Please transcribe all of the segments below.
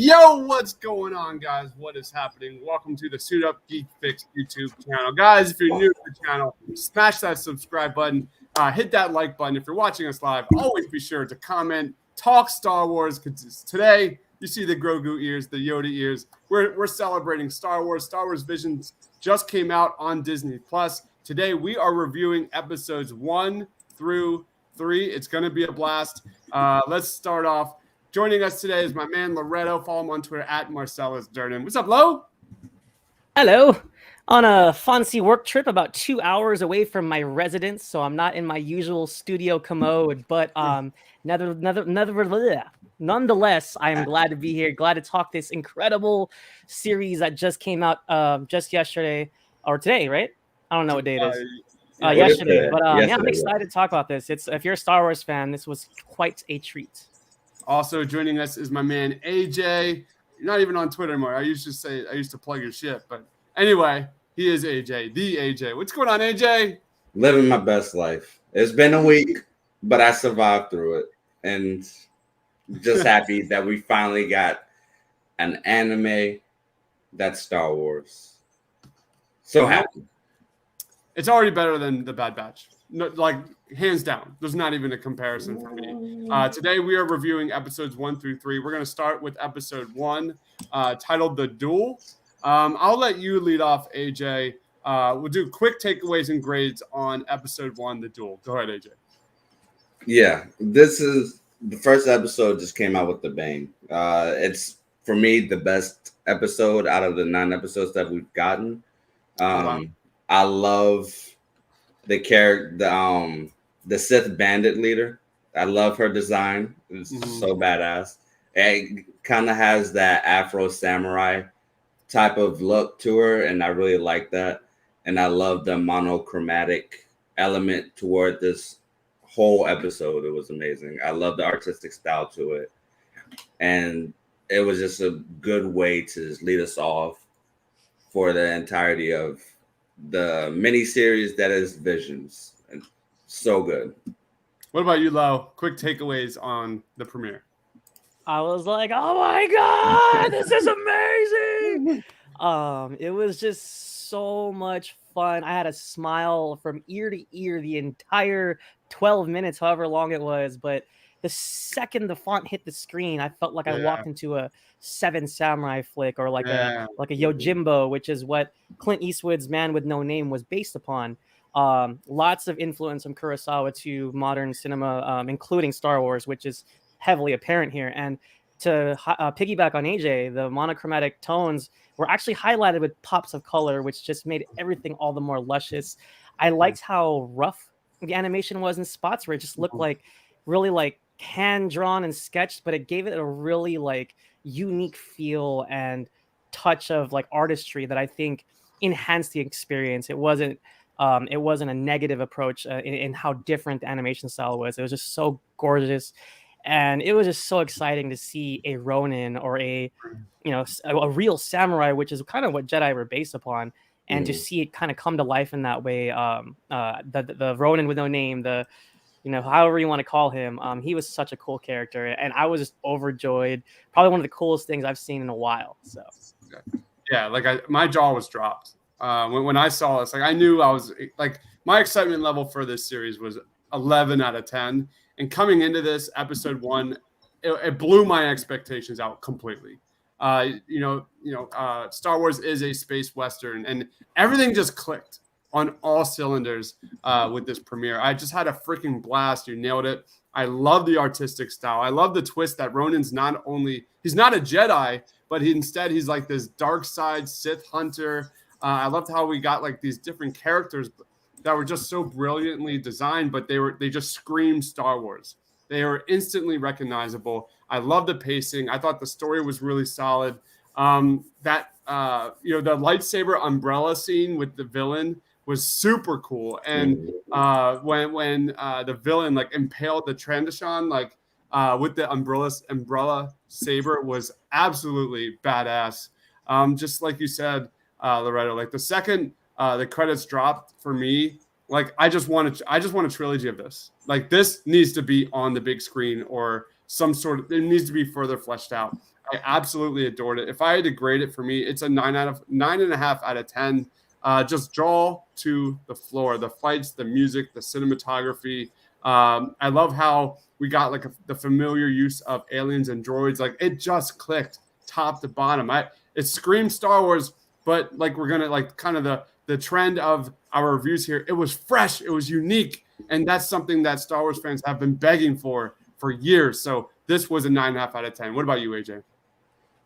Yo, what's going on, guys? What is happening? Welcome to the Suit Up Geek Fix YouTube channel. Guys, if you're new to the channel, smash that subscribe button, hit that like button. If you're watching us live, always be sure to comment, talk Star Wars, because today you see the Grogu ears, the Yoda ears. We're celebrating Star Wars. Star Wars Visions just came out on Disney+. Today we are reviewing episodes 1 through 3. It's going to be a blast. Let's start off. Joining us today is my man Loretto. Follow him on Twitter at Marcellus Durden. What's up, Lo? Hello. On a fancy work trip about 2 hours away from my residence, so I'm not in my usual studio commode. But nonetheless, I am glad to be here. Glad to talk this incredible series that just came out just yesterday or today, right? I don't know what day it is. Yesterday. But yeah, I'm excited to talk about this. If you're a Star Wars fan, this was quite a treat. Also joining us is my man AJ. You're not even on Twitter anymore. I used to plug your shit, but anyway, he is AJ, the AJ. What's going on, AJ? Living my best life. It's been a week, but I survived through it, and just happy that we finally got an anime that's Star Wars. So happy. It's already better than The Bad Batch. No, like hands down. There's not even a comparison for me. Today we are reviewing episodes 1 through 3. We're going to start with episode 1, titled The Duel. I'll let you lead off, AJ. We'll do quick takeaways and grades on episode 1, The Duel. Go ahead, AJ. Yeah, this is the first episode. Just came out with the bang. It's for me the best episode out of the 9 episodes that we've gotten. I love the character, the Sith bandit leader. I love her design. It's so badass. It kind of has that Afro samurai type of look to her, and I really like that. And I love the monochromatic element toward this whole episode. It was amazing. I love the artistic style to it, and it was just a good way to lead us off for the entirety of the mini series that is Visions. And so good. What about you, Lo? Quick takeaways on the premiere. I was like, oh my god, this is amazing. It was just so much fun. I had a smile from ear to ear the entire 12 minutes, however long it was. But the second the font hit the screen, I felt like I walked into a Seven Samurai flick, or like a Yojimbo, which is what Clint Eastwood's Man with No Name was based upon. Lots of influence from Kurosawa to modern cinema, including Star Wars, which is heavily apparent here. And to piggyback on AJ, the monochromatic tones were actually highlighted with pops of color, which just made everything all the more luscious. I liked how rough the animation was in spots where it just looked like really like hand drawn and sketched, but it gave it a really like unique feel and touch of like artistry that I think enhanced the experience. It wasn't a negative approach in how different the animation style was. It was just so gorgeous, and it was just so exciting to see a Ronin, or a real samurai, which is kind of what Jedi were based upon, and to see it kind of come to life in that way. The Ronin with No Name, however you want to call him, he was such a cool character, and I was just overjoyed. Probably one of the coolest things I've seen in a while. So, yeah, like my jaw was dropped when I saw this. Like I knew I was like, my excitement level for this series was 11 out of 10, and coming into this episode 1, it blew my expectations out completely. Star Wars is a space western, and everything just clicked on all cylinders with this premiere. I just had a freaking blast. You nailed it. I love the artistic style. I love the twist that Ronin's he's not a Jedi, but he's like this dark side Sith hunter. I loved how we got like these different characters that were just so brilliantly designed, but they just screamed Star Wars. They were instantly recognizable. I love the pacing. I thought the story was really solid. The lightsaber umbrella scene with the villain was super cool. And when the villain like impaled the Trandoshan with the umbrella saber was absolutely badass. Just like you said, Loretto, like the second the credits dropped for me, like I just want a trilogy of this. Like this needs to be on the big screen, or some sort of, it needs to be further fleshed out. I absolutely adored it. If I had to grade it for me, it's a 9.5 out of 10. Just jaw to the floor. The fights, the music, the cinematography. I love how we got like the familiar use of aliens and droids. Like it just clicked top to bottom. It screams Star Wars, but like we're gonna like kind of the trend of our reviews here. It was fresh. It was unique, and that's something that Star Wars fans have been begging for years. So this was a 9.5 out of 10. What about you, AJ?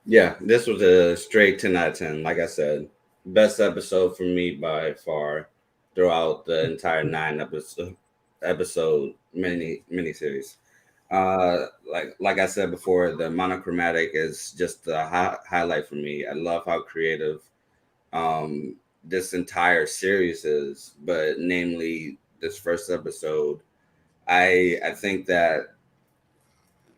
Yeah, this was a straight 10 out of 10. Like I said, best episode for me by far throughout the entire 9 episode mini-series. Like I said before, the monochromatic is just the highlight for me. I love how creative this entire series is, but namely this first episode, I think that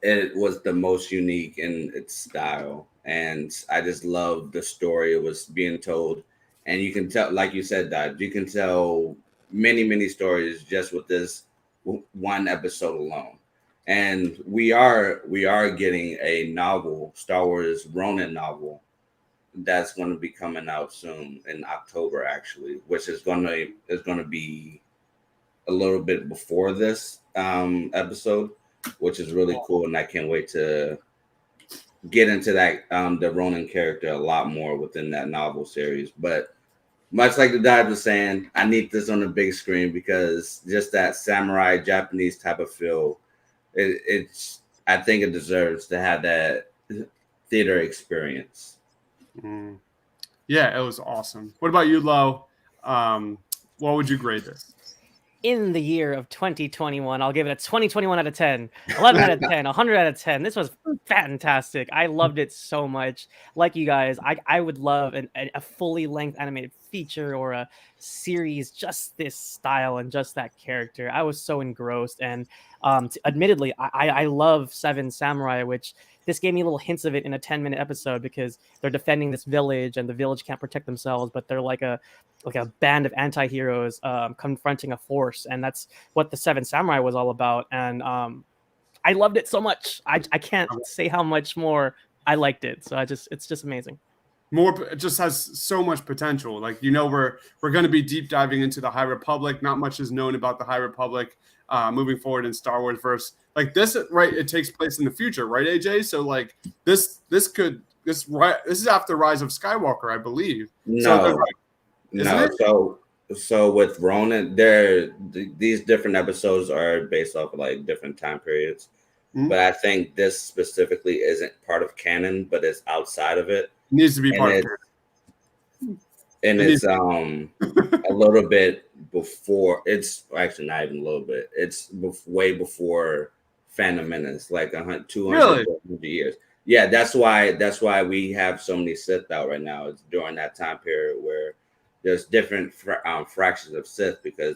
it was the most unique in its style, and I just love the story it was being told. And you can tell, like you said, that you can tell many stories just with this one episode alone. And we are getting a novel, Star Wars Ronin novel, that's going to be coming out soon in October, actually, which is going to be a little bit before this episode, which is really cool, and I can't wait to get into that the Ronin character a lot more within that novel series. But much like the dad was saying, I need this on the big screen because just that samurai Japanese type of feel, it's I think it deserves to have that theater experience. Yeah, it was awesome. What about you, Lo? What would you grade this? In the year of 2021, I'll give it a 2021 out of 10, 11 out of 10, 100 out of 10. This was fantastic. I loved it so much. Like you guys, I would love a fully length animated feature or a series, just this style and just that character. I was so engrossed. And admittedly, I love Seven Samurai, which this gave me little hints of it in a 10-minute episode because they're defending this village and the village can't protect themselves, but they're like a band of anti-heroes confronting a force, and that's what the Seven Samurai was all about. And I loved it so much. I can't say how much more I liked it. So it's just amazing. It just has so much potential. Like, we're going to be deep diving into the High Republic. Not much is known about the High Republic moving forward in Star Wars verse. Like this, right? It takes place in the future, right, AJ? So like this is after Rise of Skywalker, I believe. No. So with Ronin, these different episodes are based off of like different time periods. Mm-hmm. But I think this specifically isn't part of canon, but it's outside of it. It needs to be part of canon. And it's a little bit before. It's actually not even a little bit. It's way before Phantom Menace, like 200 years. Yeah, that's why we have so many Sith out right now. It's during that time period where there's different fractions of Sith because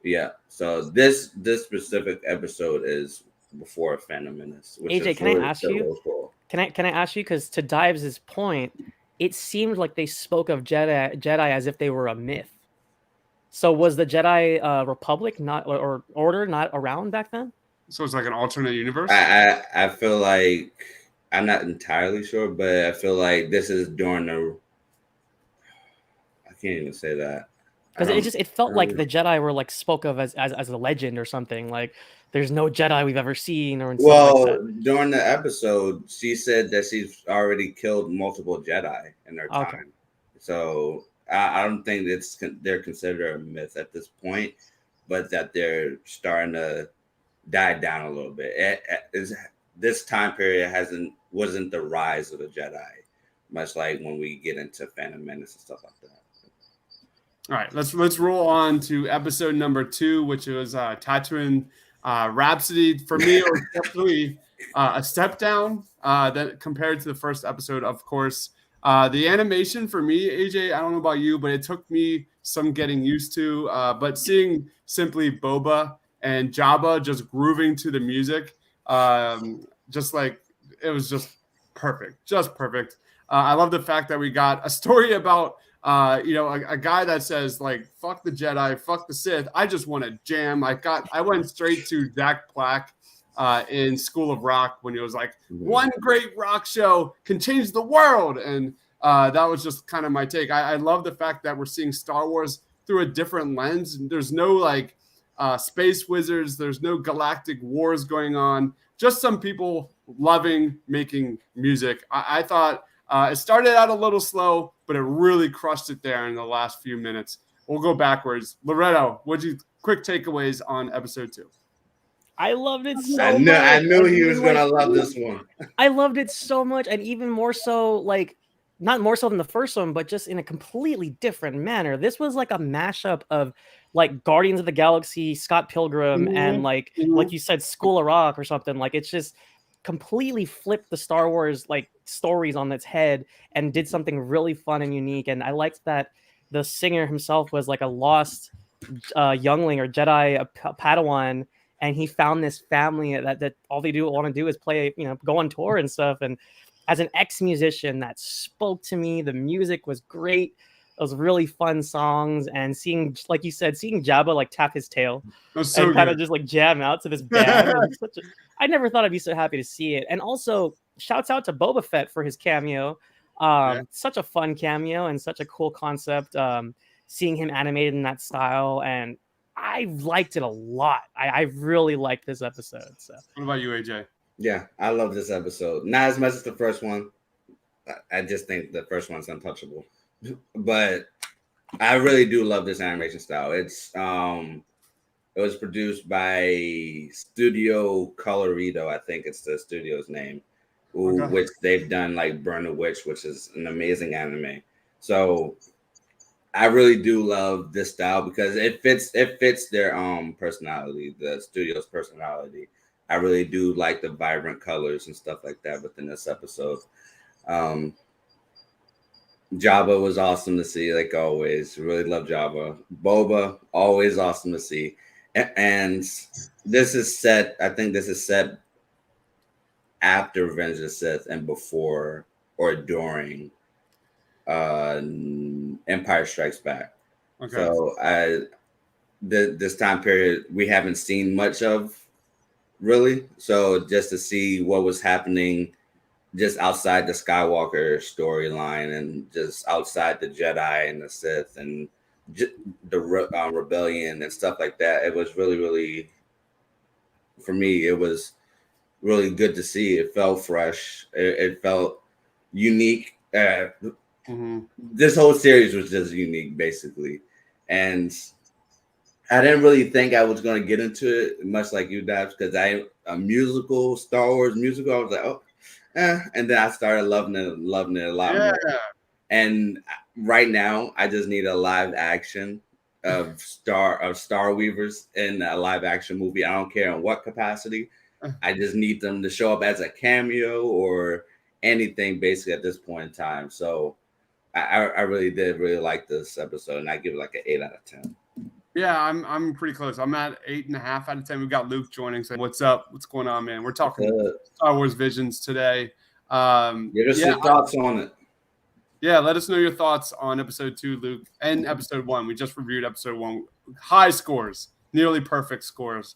yeah. So this specific epised is before Phantom Menace. Which AJ, can I ask you? Cool. Can I ask you? Because to Dives' point, it seemed like they spoke of Jedi as if they were a myth. So was the Jedi Republic not or Order not around back then? So it's like an alternate universe? I feel like I'm not entirely sure, but I feel like this is during the. I can't even say that because it felt like the Jedi were like spoke of as a legend or something. Like there's no Jedi we've ever seen or. During the episode, she said that she's already killed multiple Jedi in her time. Okay. So I don't think they're considered a myth at this point, but that they're starting to die down a little bit. This time period wasn't the rise of the Jedi, much like when we get into Phantom Menace and stuff like that. All right, let's roll on to episode number 2, which was Tatooine Rhapsody. For me, it was definitely a step down that compared to the first episode. Of course, the animation for me, AJ, I don't know about you, but it took me some getting used to. But seeing simply Boba and Jabba just grooving to the music, just like it was just perfect. I love the fact that we got a story about a guy that says like fuck the Jedi, fuck the Sith. I just want to jam. I went straight to Jack Black in School of Rock when it was like one great rock show can change the world. And that was just kind of my take. I love the fact that we're seeing Star Wars through a different lens. There's no like space wizards. There's no galactic wars going on. Just some people loving making music. I thought it started out a little slow, but it really crushed it there in the last few minutes. We'll go backwards. Loretto, quick takeaways on episode 2? I loved it so I much. I knew he was gonna love this one. I loved it so much, and even more so, like, not more so than the first one, but just in a completely different manner. This was like a mashup of like Guardians of the Galaxy, Scott Pilgrim, and like you said, School of Rock or something. Like, it's just completely flipped the Star Wars like stories on its head and did something really fun and unique. And I liked that the singer himself was like a lost youngling or Jedi, a Padawan, and he found this family that all they want to do is play, go on tour and stuff. And as an ex-musician, that spoke to me. The music was great. It was really fun songs, and seeing, like you said, seeing Jabba like tap his tail and kind of just like jam out to this band. I never thought I'd be so happy to see it. And also, shouts out to Boba Fett for his cameo. Such a fun cameo and such a cool concept. Seeing him animated in that style, and I liked it a lot. I really liked this episode. So, what about you, AJ? Yeah, I love this episode. Not as much as the first one. I just think the first one's untouchable. But I really do love this animation style. It was produced by Studio Colorido. I think it's the studio's name, which they've done like Burn the Witch, which is an amazing anime. So I really do love this style because it fits their personality, the studio's personality. I really do like the vibrant colors and stuff like that within this episode. Jabba was awesome to see, like always. Really love Jabba. Boba, always awesome to see. And this is set, I think this is set after Revenge of the Sith and before or during Empire Strikes Back. Okay. So this time period we haven't seen much of, really. So just to see what was happening just outside the Skywalker storyline and just outside the Jedi and the Sith and the rebellion and stuff like that, it was really, really, for me, it was really good to see. It felt fresh. It felt unique. This whole series was just unique, basically. And I didn't really think I was going to get into it much like you, Dabs, because a musical, Star Wars musical, I was like, oh, and then I started loving it a lot more. And right now, I just need a live action of Star Weavers in a live action movie. I don't care in what capacity. I just need them to show up as a cameo or anything, basically, at this point in time. So I really did like this episode, and I give it like an 8 out of 10. Yeah, I'm pretty close. I'm at 8.5 out of 10. We've got Luke joining. So what's up? What's going on, man? We're talking Star Wars Visions today. Give us your thoughts on it. Yeah, let us know your thoughts on episode 2, Luke, and episode 1. We just reviewed episode 1. High scores, nearly perfect scores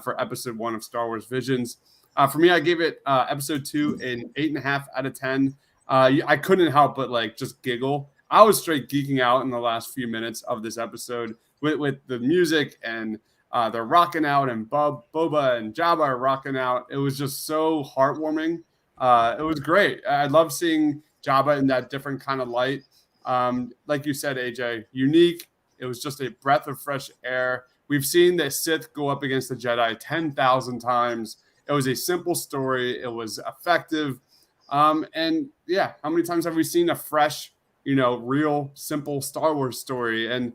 for episode 1 of Star Wars Visions. For me, I gave it episode 2 an 8.5 out of 10. I couldn't help but like just giggle. I was straight geeking out in the last few minutes of this episode with the music, and they're rocking out, and Boba and Jabba are rocking out. It was just so heartwarming. It was great. I love seeing Jabba in that different kind of light. Like you said, AJ, unique. It was just a breath of fresh air. We've seen the Sith go up against the Jedi 10,000 times. It was a simple story. It was effective. And yeah, how many times have we seen a fresh, real, simple Star Wars story? And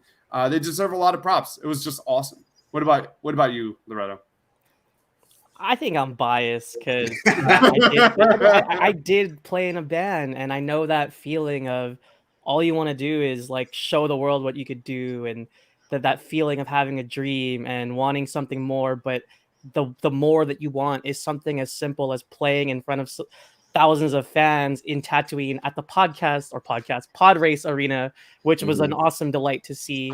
they deserve a lot of props. It was just awesome. What about you, Loretto? I think I'm biased because I did play in a band, and I know that feeling of all you want to do is like show the world what you could do, and that feeling of having a dream and wanting something more. But the more that you want is something as simple as playing in front of thousands of fans in Tatooine at the pod race arena, which was an awesome delight to see.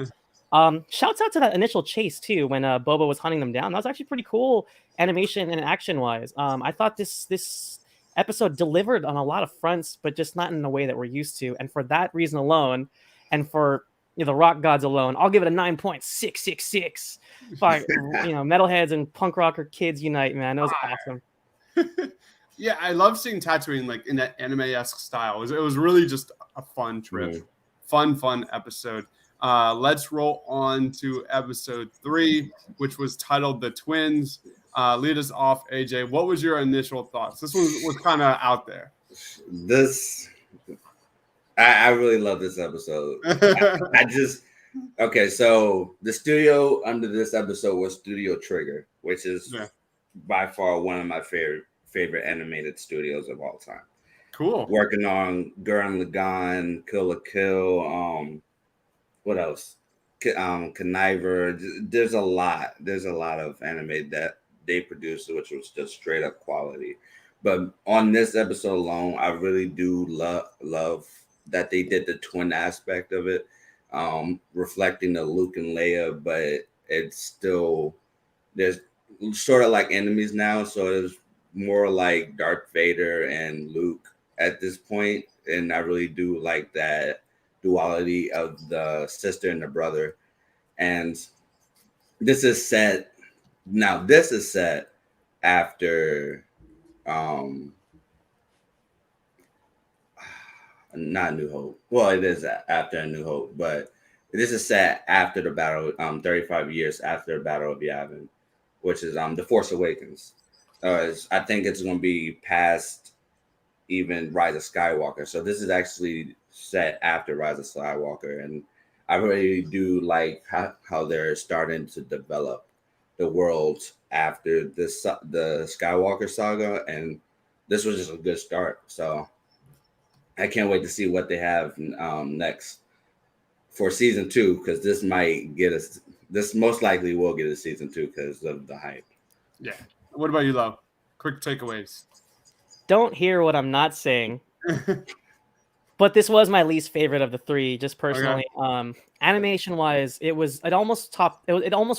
Shouts out to that initial chase too when Boba was hunting them down. That was actually pretty cool animation and action wise. I thought this episode delivered on a lot of fronts, but just not in the way that we're used to. And for that reason alone, and for the rock gods alone, I'll give it a 9.666. Metalheads and punk rocker kids unite, man. That was awesome. Yeah, I love seeing Tatooine like in that anime-esque style. It was really just a fun trip. Fun episode. Let's roll on to episode 3, which was titled The Twins. Lead us off, AJ. What was your initial thoughts? This one was kind of out there. I really love this episode. Okay, so the studio under this episode was Studio Trigger, which is by far one of my favorite animated studios of all time. Cool. Working on Gurren Lagann, Kill la Kill, what else? Conniver. There's a lot of anime that they produced, which was just straight up quality. But on this episode alone, I really do love that they did the twin aspect of it, reflecting the Luke and Leia, but it's still, there's sort of like enemies now, so it's more like Darth Vader and Luke at this point, and I really do like that duality of the sister and the brother. And this is set after not New Hope. Well, it is after A New Hope, but this is set after the battle, 35 years after the Battle of Yavin, which is The Force Awakens. I think it's going to be past even Rise of Skywalker. So this is actually set after Rise of Skywalker, and I really do like how they're starting to develop the world after the Skywalker saga, and this was just a good start. So I can't wait to see what they have next for season 2, because this might get us. This most likely will get a season 2 because of the hype. Yeah. What about you, Lo? Quick takeaways. Don't hear what I'm not saying. But this was my least favorite of the 3, just personally. Okay. Animation wise, it almost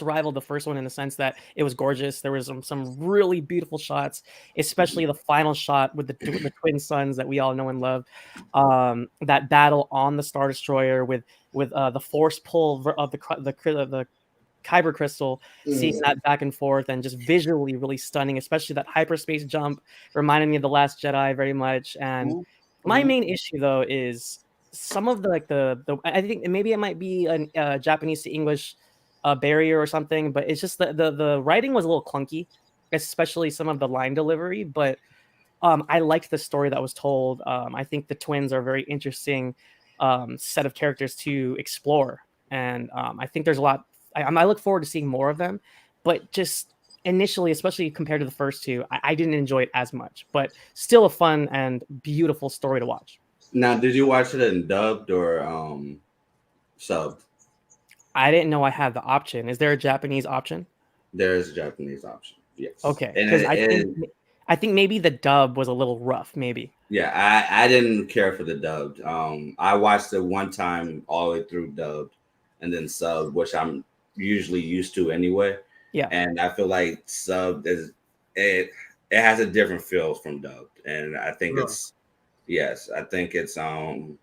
rivaled the first one in the sense that it was gorgeous. There was some really beautiful shots, especially the final shot with the twin suns that we all know and love. That battle on the Star Destroyer with the force pull of the Kyber crystal, seeing that back and forth, and just visually really stunning, especially that hyperspace jump reminded me of The Last Jedi very much. And my main issue though is some of the I think maybe it might be a Japanese to English barrier or something, but it's just the writing was a little clunky, especially some of the line delivery. But I liked the story that was told. I think the twins are a very interesting set of characters to explore, and I think there's a lot. I look forward to seeing more of them, but just initially, especially compared to the first 2, I didn't enjoy it as much, but still a fun and beautiful story to watch. Now, did you watch it in dubbed or subbed? I didn't know I had the option. Is there a Japanese option? There is a Japanese option, yes. Okay, because I think maybe the dub was a little rough, maybe. Yeah, I didn't care for the dubbed. I watched it one time all the way through dubbed and then subbed, which I'm usually used to anyway. Yeah, and I feel like subbed it has a different feel from dubbed, and I think it's the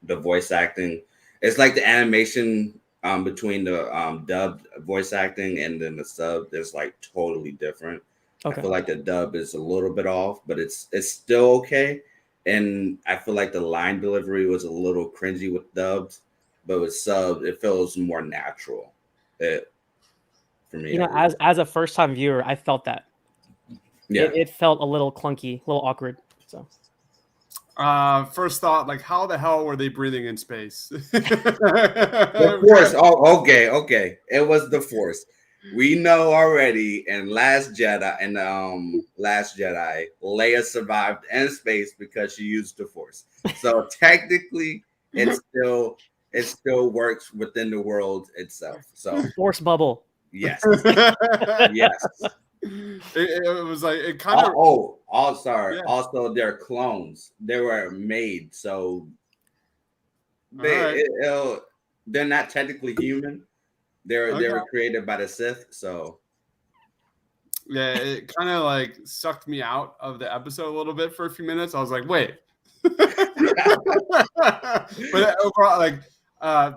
voice acting. It's like the animation between the dubbed voice acting and then the sub is like totally different. Okay. I feel like the dub is a little bit off, but it's still okay. And I feel like the line delivery was a little cringy with dubbed, but with subbed, it feels more natural. For me, as a first time viewer, I felt that. Yeah, it felt a little clunky, a little awkward. So, first thought, like, how the hell were they breathing in space? The Force. Oh, okay. It was the Force. We know already in Last Jedi, Leia survived in space because she used the Force. So technically, it still works within the world itself. So Force bubble. Yes. Yes. It was like it kind of. Sorry. Yeah. Also, they're clones. They were made, so they're not technically human. They were created by the Sith, so yeah, it kind of like sucked me out of the episode a little bit for a few minutes. I was like, wait. But overall, like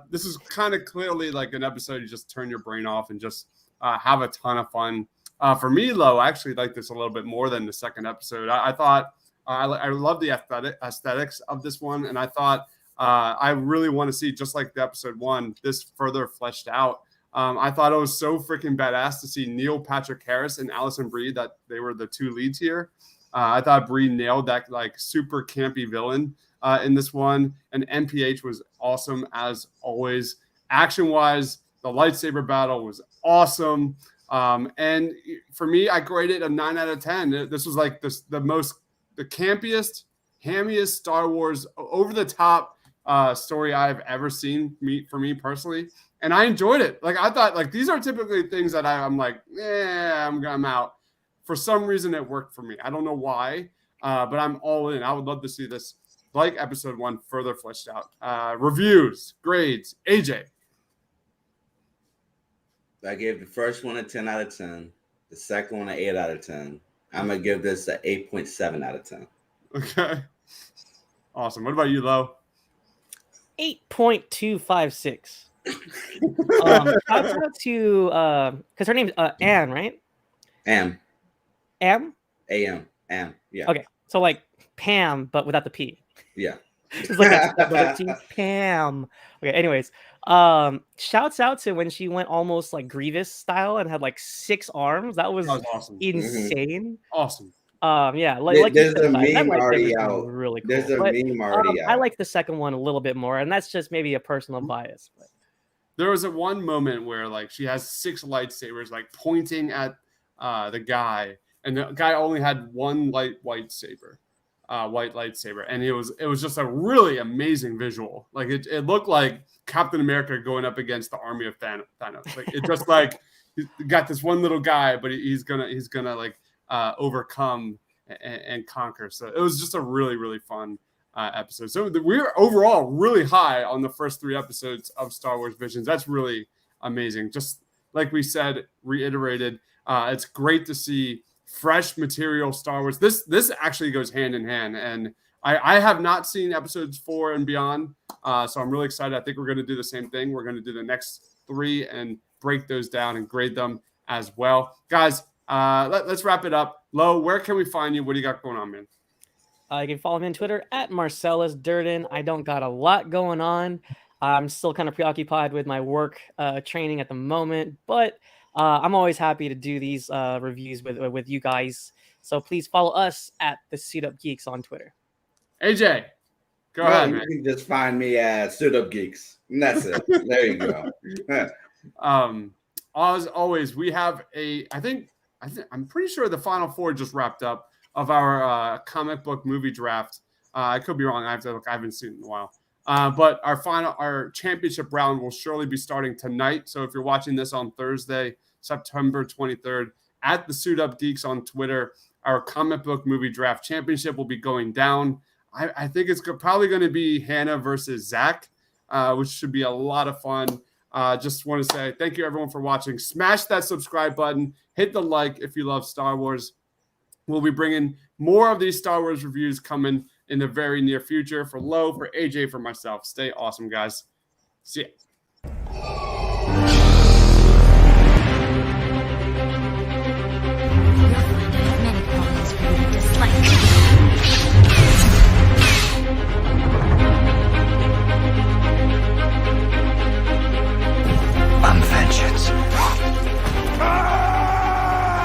this is kind of clearly like an episode you just turn your brain off and just have a ton of fun. For me, Lo, I actually like this a little bit more than the second episode. I thought I love the aesthetics of this one, and I thought I really want to see, just like the episode one, this further fleshed out. I thought it was so freaking badass to see Neil Patrick Harris and Alison Brie, that they were the two leads here. I thought Brie nailed that like super campy villain in this one, and MPH was awesome as always. Action-wise, the lightsaber battle was awesome. And for me, I graded a 9 out of 10. This was like the campiest, hammiest Star Wars over the top story I've ever seen for me personally. And I enjoyed it. Like, I thought, like, these are typically things that I'm like, I'm out. For some reason, it worked for me. I don't know why, but I'm all in. I would love to see this, like episode one, further fleshed out. Reviews, grades, AJ. I gave the first one a 10 out of 10. The second one an 8 out of 10. I'm going to give this an 8.7 out of 10. Okay. Awesome. What about you, Lo? 8.256. Shout out to because her name's Anne, right? Am. Am? A-M. Am. Yeah. Okay. So like Pam, but without the P. Yeah. It's like Pam. Okay, anyways. Shouts out to when she went almost like Grievous style and had like 6 arms. That was awesome. Insane. Awesome. Yeah, like there's a meme already out. Really cool. There's a meme already out. I like the second one a little bit more, and that's just maybe a personal bias. But there was one moment where like she has 6 lightsabers like pointing at the guy, and the guy only had one white lightsaber, and it was just a really amazing visual. Like it looked like Captain America going up against the army of Thanos. Like it just like he's got this one little guy, but he's gonna like overcome and conquer. So it was just a really, really fun episode. So we're overall really high on the first 3 episodes of Star Wars Visions. That's really amazing. Just like we said, reiterated, it's great to see fresh material Star Wars. This actually goes hand in hand, and I have not seen episodes 4 and beyond, so I'm really excited. I think we're going to do the same thing. We're going to do the next 3 and break those down and grade them as well. Guys, let's wrap it up. Lo, where can we find you? What do you got going on, man? You can follow me on Twitter at Marcellus Durden. I don't got a lot going on. I'm still kind of preoccupied with my work training at the moment, but I'm always happy to do these reviews with you guys. So please follow us at the Suit Up Geeks on Twitter. AJ, go ahead, man. You can just find me at Suit Up Geeks. And that's it. There you go. As always, we have I'm pretty sure the final 4 just wrapped up of our comic book movie draft. I could be wrong. I have to look. I haven't seen it in a while. But our championship round will surely be starting tonight. So if you're watching this on Thursday, September 23rd, at the Suit Up Geeks on Twitter, our comic book movie draft championship will be going down. I think it's probably going to be Hannah versus Zach, which should be a lot of fun. Just want to say thank you, everyone, for watching. Smash that subscribe button. Hit the like if you love Star Wars. We'll be bringing more of these Star Wars reviews coming in the very near future. For Lo, for AJ, for myself. Stay awesome, guys. See ya.